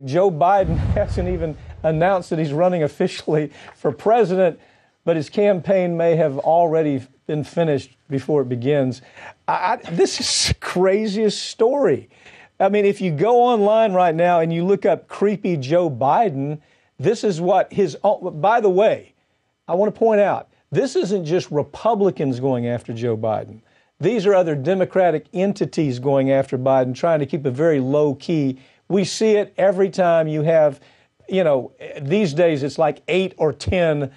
Joe Biden hasn't even announced that he's running officially for president, but his campaign may have already been finished before it begins. This is the craziest story. I mean, if you go online right now and you look up creepy Joe Biden, this is what his, by the way, I want to point out, this isn't just Republicans going after Joe Biden. These are other Democratic entities going after Biden, trying to keep it very low key. We see it every time you have, these days it's like 8 or 10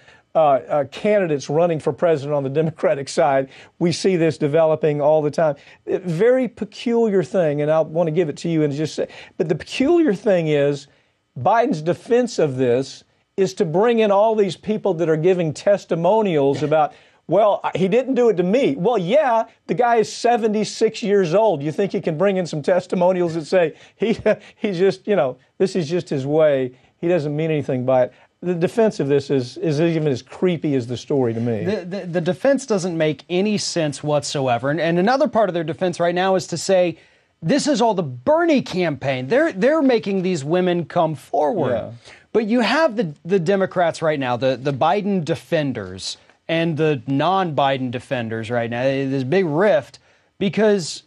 candidates running for president on the Democratic side. We see this developing all the time. Very peculiar thing, and I want to give it to you and just say, but the peculiar thing is Biden's defense of this is to bring in all these people that are giving testimonials about, well, he didn't do it to me. Well, yeah, the guy is 76 years old. You think he can bring in some testimonials that say he's just, this is just his way. He doesn't mean anything by it. The defense of this is even as creepy as the story to me. The defense doesn't make any sense whatsoever. And another part of their defense right now is to say, this is all the Bernie campaign. They're making these women come forward. Yeah. But you have the Democrats right now, the Biden defenders, and the non-Biden defenders right now. There's a big rift because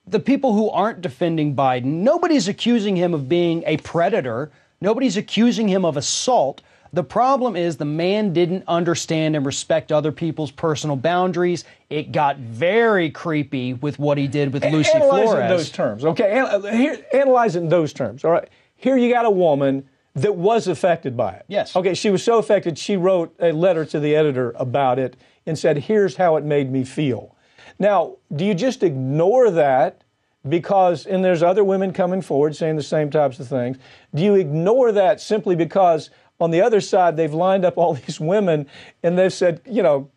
the people who aren't defending Biden, nobody's accusing him of being a predator. Nobody's accusing him of assault. The problem is the man didn't understand and respect other people's personal boundaries. It got very creepy with what he did with Lucy Flores. Analyze it in those terms, okay? Analyze it in those terms, all right? Here you got a woman that was affected by it. Yes. Okay, she was so affected, she wrote a letter to the editor about it and said, here's how it made me feel. Now, do you just ignore that because, and there's other women coming forward saying the same types of things, do you ignore that simply because on the other side they've lined up all these women and they've said,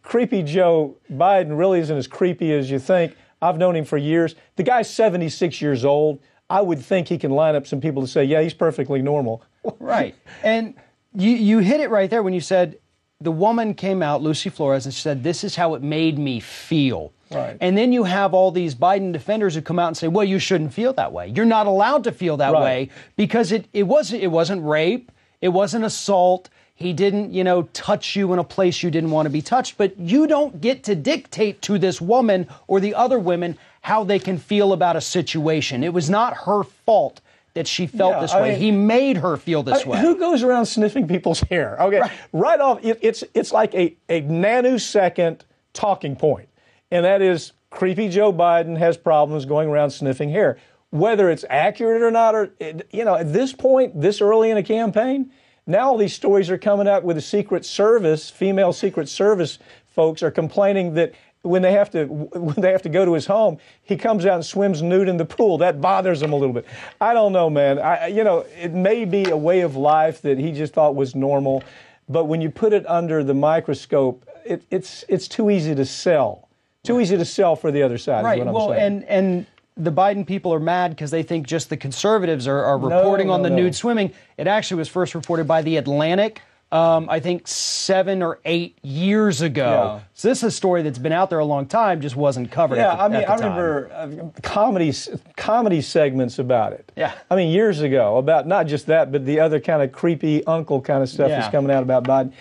creepy Joe Biden really isn't as creepy as you think. I've known him for years. The guy's 76 years old. I would think he can line up some people to say, yeah, he's perfectly normal. Right. And you hit it right there when you said the woman came out, Lucy Flores, and said, this is how it made me feel. Right. And then you have all these Biden defenders who come out and say, well, you shouldn't feel that way. You're not allowed to feel that way because it wasn't rape. It wasn't assault. He didn't, touch you in a place you didn't want to be touched. But you don't get to dictate to this woman or the other women how they can feel about a situation. It was not her fault that she felt this way. He made her feel this way. Who goes around sniffing people's hair? Okay, right off, it's like a nanosecond talking point. And that is creepy Joe Biden has problems going around sniffing hair. Whether it's accurate or not, or at this point, this early in a campaign, now all these stories are coming out with the Secret Service, female Secret Service folks are complaining that when they have to go to his home, he comes out and swims nude in the pool. That bothers him a little bit. I don't know, man. It may be a way of life that he just thought was normal, but when you put it under the microscope, it's too easy to sell. Too easy to sell for the other side. Right. Is what I'm saying. And the Biden people are mad because they think just the conservatives are reporting on the nude swimming. It actually was first reported by The Atlantic, I think 7 or 8 years ago. Yeah. So this is a story that's been out there a long time, just wasn't covered at the time. I remember comedy segments about it. Yeah. I mean, years ago, about not just that, but the other kind of creepy uncle kind of stuff that's coming out about Biden.